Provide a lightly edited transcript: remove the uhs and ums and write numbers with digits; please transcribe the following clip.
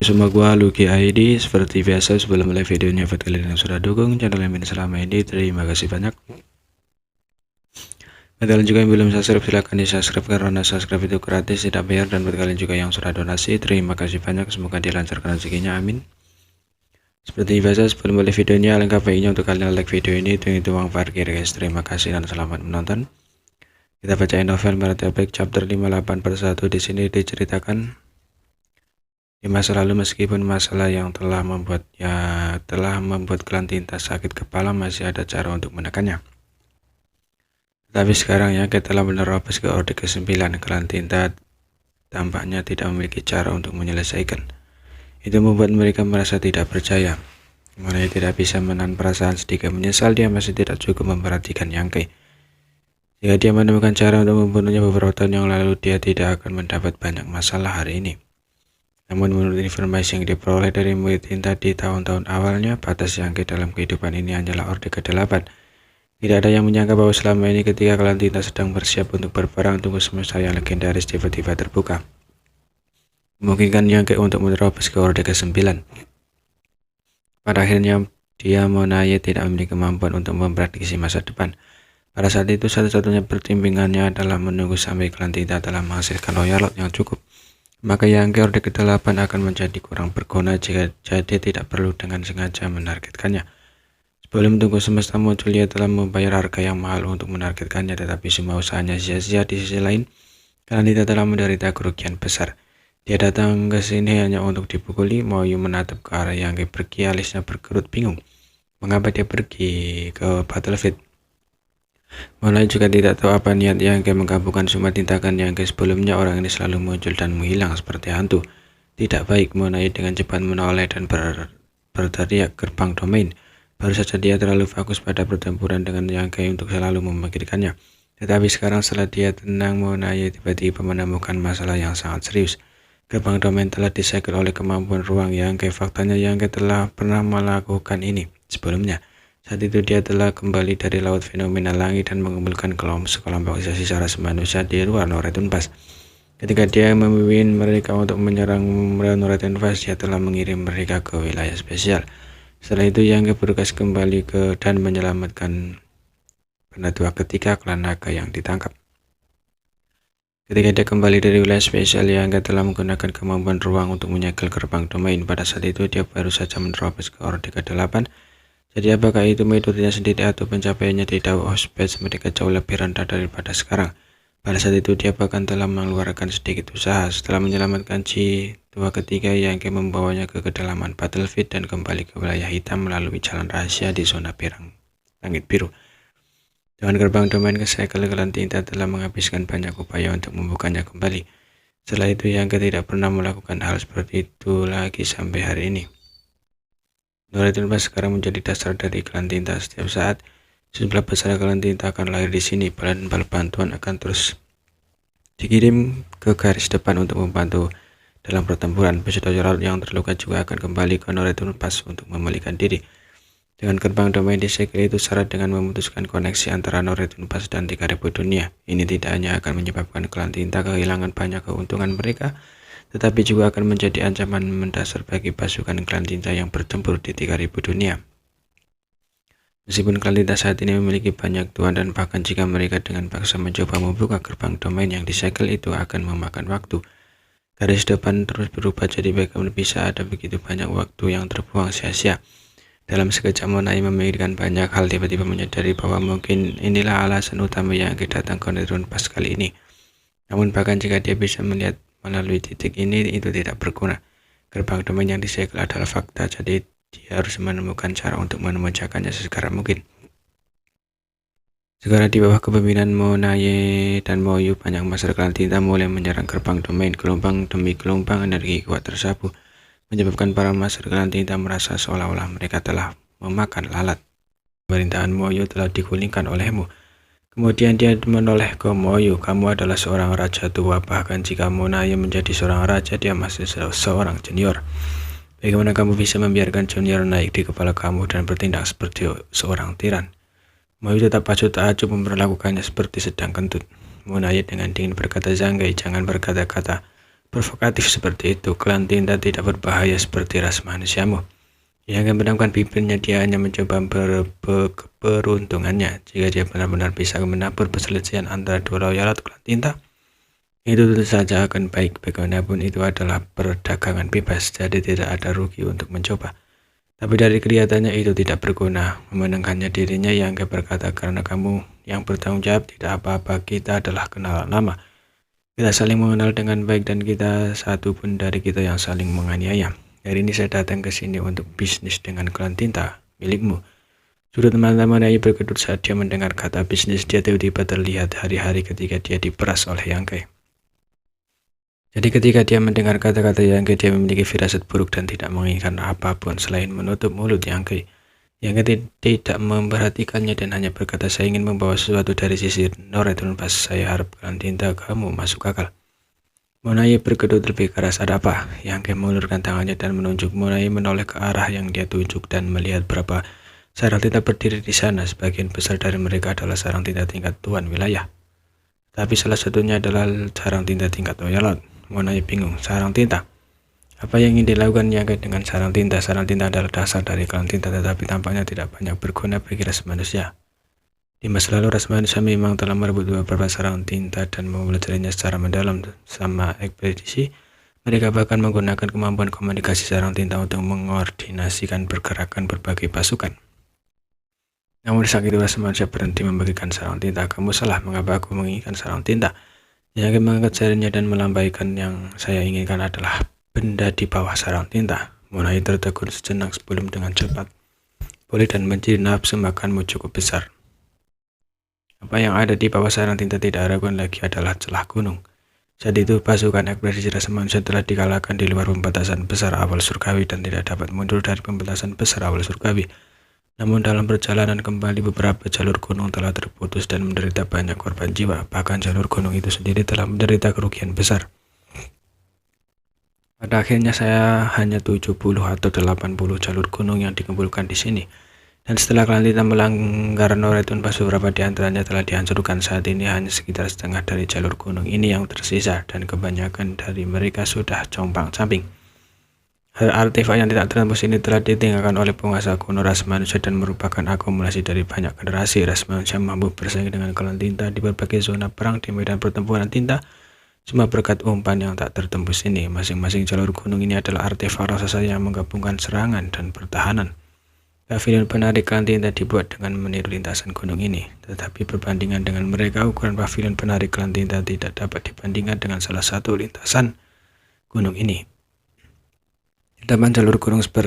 Bersama gua Lucky ID. Seperti biasa sebelum mulai videonya, buat kalian yang sudah dukung channel ini selama ini, terima kasih banyak. Buat kalian juga yang belum subscribe, silahkan di subscribe karena subscribe itu gratis, tidak bayar. Dan buat kalian juga yang sudah donasi, terima kasih banyak, semoga dilancarkan rezekinya, amin. Seperti biasa sebelum mulai videonya, alangkah baiknya untuk kalian like video ini, hitung uang parkir guys. Terima kasih dan selamat menonton. Kita bacain novel Martabak chapter 58 per 1. Di sini diceritakan di masa lalu, meskipun masalah yang telah membuat Kelantinta sakit kepala, masih ada cara untuk menekannya. Tapi sekarang Yangke telah menerobos ke Orde ke-9. Kelantinta tampaknya tidak memiliki cara untuk menyelesaikan. Itu membuat mereka merasa tidak percaya. Mulai tidak bisa menahan perasaan sedikit menyesal, dia masih tidak cukup memperhatikan Yangke. Jika dia menemukan cara untuk membunuhnya beberapa tahun yang lalu, dia tidak akan mendapat banyak masalah hari ini. Namun menurut informasi yang diperoleh dari Muitinta di tahun-tahun awalnya, batas Yangke dalam kehidupan ini hanyalah Orde ke-8. Tidak ada yang menyangka bahwa selama ini ketika Kelantinta sedang bersiap untuk berperang, tunggu semesta yang legendaris tiba-tiba terbuka. Memungkinkan Yangke untuk menerobos ke Orde ke-9. Pada akhirnya, dia Monaye tidak memiliki kemampuan untuk memprediksi masa depan. Pada saat itu, satu-satunya pertimbangannya adalah menunggu sampai Kelantinta telah menghasilkan loyalot yang cukup. Maka Yangke Orde ke-8 akan menjadi kurang berguna jika dia tidak perlu dengan sengaja menargetkannya. Sebelum tunggu semesta muncul, dia telah membayar harga yang mahal untuk menargetkannya, tetapi semua usahanya sia-sia. Di sisi lain, Kelantinta telah menderita kerugian besar. Dia datang ke sini hanya untuk dipukuli. Moyu menatap ke arah Yangke pergi, alisnya berkerut bingung. Mengapa dia pergi ke battlefield? Monaye juga tidak tahu apa niat Yangke menggabungkan semua tindakan Yangke sebelumnya. Orang ini selalu muncul dan menghilang seperti hantu. Tidak baik. Monaye dengan cepat menoleh dan berteriak, gerbang domain. Baru saja dia terlalu fokus pada pertempuran dengan Yangke untuk selalu memikirkannya. Tetapi sekarang setelah dia tenang, Monaye tiba-tiba menemukan masalah yang sangat serius. Gerbang domain telah disegel oleh kemampuan ruang Yangke. Faktanya Yangke telah pernah melakukan ini sebelumnya. Saat itu dia telah kembali dari laut fenomena langit dan mengumpulkan sekelompok sisa ras manusia di luar Noretun Pass. Ketika dia memimpin mereka untuk menyerang Noretun Pass, dia telah mengirim mereka ke wilayah spesial. Setelah itu Yangke bertugas kembali dan menyelamatkan Penatua ketiga klan naga yang ditangkap. Ketika dia kembali dari wilayah spesial, Yangke telah menggunakan kemampuan ruang untuk menyegel gerbang domain. Pada saat itu dia baru saja menerobos ke Orde ke-8. Jadi apakah itu metodenya sendiri atau pencapaiannya di Dao Space mereka jauh lebih rendah daripada sekarang? Pada saat itu dia bahkan telah mengeluarkan sedikit usaha. Setelah menyelamatkan Tua ketiga, Yangke membawanya ke kedalaman battlefield dan kembali ke wilayah hitam melalui jalan rahasia di zona perang langit biru. Dengan gerbang domain kesegel, Kelantinta telah menghabiskan banyak upaya untuk membukanya kembali. Setelah itu Yangke tidak pernah melakukan hal seperti itu lagi sampai hari ini. Noretun Pass sekarang menjadi dasar dari Kelantinta. Setiap saat jumlah besar Kelantinta akan lahir di sini. Bal bantuan akan terus dikirim ke garis depan untuk membantu dalam pertempuran. Peserta yang terluka juga akan kembali ke Noretun Pass untuk memulihkan diri. Dengan gerbang domain disegel, itu syarat dengan memutuskan koneksi antara Noretun Pass dan 3000 dunia. Ini tidak hanya akan menyebabkan Kelantinta kehilangan banyak keuntungan mereka, tetapi juga akan menjadi ancaman mendasar bagi pasukan Kelantinta yang bertempur di 3000 dunia. Meskipun Kelantinta saat ini memiliki banyak tuan, dan bahkan jika mereka dengan paksa mencoba membuka gerbang domain yang disegel, itu akan memakan waktu. Garis depan terus berubah, jadi bagaimana bisa ada begitu banyak waktu yang terbuang sia-sia. Dalam sekejap Monaye memikirkan banyak hal, tiba-tiba menyadari bahwa mungkin inilah alasan utama yang datang ke Noretun Pass kali ini. Namun bahkan jika dia bisa melihat melalui titik ini, itu tidak berguna. Gerbang domain yang disegel adalah fakta, jadi dia harus menemukan cara untuk memecahkannya sesegera mungkin. Segera di bawah kepemimpinan Monaye dan Moyu, banyak masyarakat Kelantinta mulai menyerang gerbang domain. Gelombang demi gelombang energi kuat tersapu, menyebabkan para masyarakat Kelantinta merasa seolah-olah mereka telah memakan lalat. Pemerintahan Moyu telah digulingkan olehmu. Kemudian dia menoleh ke Moyu. Kamu adalah seorang raja tua, bahkan jika Monaye menjadi seorang raja, dia masih seorang junior. Bagaimana kamu bisa membiarkan junior naik di kepala kamu dan bertindak seperti seorang tiran? Moyu tetap acuh-acuh memperlakukannya seperti sedang kentut. Monaye dengan dingin berkata, Zanggai, jangan berkata-kata. provokatif seperti itu. Klan tinta tidak berbahaya seperti ras manusiamu. Yang akan menangkan bibirnya, dia hanya mencoba peruntungannya. Jika dia benar-benar bisa menabur perselisihan antara dua loyalat klan tinta, itu tentu saja akan baik. Bagaimanapun itu adalah perdagangan bebas, jadi tidak ada rugi untuk mencoba. Tapi dari kelihatannya itu tidak berguna. Memenangkannya dirinya yang berkata, karena kamu yang bertanggung jawab, tidak apa-apa, kita adalah kenalan lama. Kita saling mengenal dengan baik dan kita satu pun dari kita yang saling menganiaya. Hari ini saya datang ke sini untuk bisnis dengan klan tinta milikmu. Sudah teman-teman Ayi berkedut saat dia mendengar kata bisnis. Dia tiba-tiba terlihat hari-hari ketika dia diperas oleh Yangke. Jadi ketika dia mendengar kata-kata Yangke, dia memiliki firasat buruk dan tidak menginginkan apapun selain menutup mulut Yangke. Yangke tidak memperhatikannya dan hanya berkata, saya ingin membawa sesuatu dari sisi Noretun pas. Saya harap klan tinta kamu masuk akal. Monai berkedut lebih keras. Ada apa? Yangke mengulurkan tangannya dan menunjuk. Monai menoleh ke arah yang dia tunjuk dan melihat berapa sarang tinta berdiri di sana. Sebagian besar dari mereka adalah sarang tinta tingkat tuan wilayah, tapi salah satunya adalah sarang tinta tingkat loyalat. Monai bingung. Sarang tinta? Apa yang ingin dilakukan Yangke dengan sarang tinta? Sarang tinta adalah dasar dari klan tinta, tetapi tampaknya tidak banyak berguna bagi ras manusia. Di masa lalu, ras manusia memang telah merebut beberapa sarang tinta dan mempelajarinya secara mendalam sama ekspedisi. Mereka bahkan menggunakan kemampuan komunikasi sarang tinta untuk mengordinasikan pergerakan berbagai pasukan. Namun saat itu ras manusia berhenti membagikan sarang tinta. Kamu salah, mengapa aku menginginkan sarang tinta? Yang mengangkat jarinya dan melambaikan. Yang saya inginkan adalah benda di bawah sarang tinta. Monai tertegun sejenak sebelum dengan cepat. Boleh dan menciri nafsu makanmu cukup besar. Apa yang ada di bawah sarang tinta tidak ragukan lagi adalah celah gunung. Saat itu pasukan ekspedisi ras manusia telah dikalahkan di luar pembatasan besar awal surgawi dan tidak dapat mundur dari pembatasan besar awal surgawi. Namun dalam perjalanan kembali, beberapa jalur gunung telah terputus dan menderita banyak korban jiwa. Bahkan jalur gunung itu sendiri telah menderita kerugian besar. Pada akhirnya saya hanya 70 atau 80 jalur gunung yang dikumpulkan di sini. Dan setelah klan tinta melanggar Noretun, beberapa di antaranya telah dihancurkan. Saat ini hanya sekitar setengah dari jalur gunung ini yang tersisa, dan kebanyakan dari mereka sudah compang-camping. Artefak yang tidak tertembus ini telah ditinggalkan oleh penguasa kuno ras manusia dan merupakan akumulasi dari banyak generasi. Ras manusia mampu bersaing dengan klan tinta di berbagai zona perang di medan pertempuran tinta, cuma berkat umpan yang tak tertembus ini. Masing-masing jalur gunung ini adalah artefak raksasa yang menggabungkan serangan dan pertahanan. Pavilion penarik klan tinta dibuat dengan meniru lintasan gunung ini, tetapi berbandingan dengan mereka, ukuran pavilion penarik klan tinta tidak dapat dibandingkan dengan salah satu lintasan gunung ini. Di depan jalur gunung seperti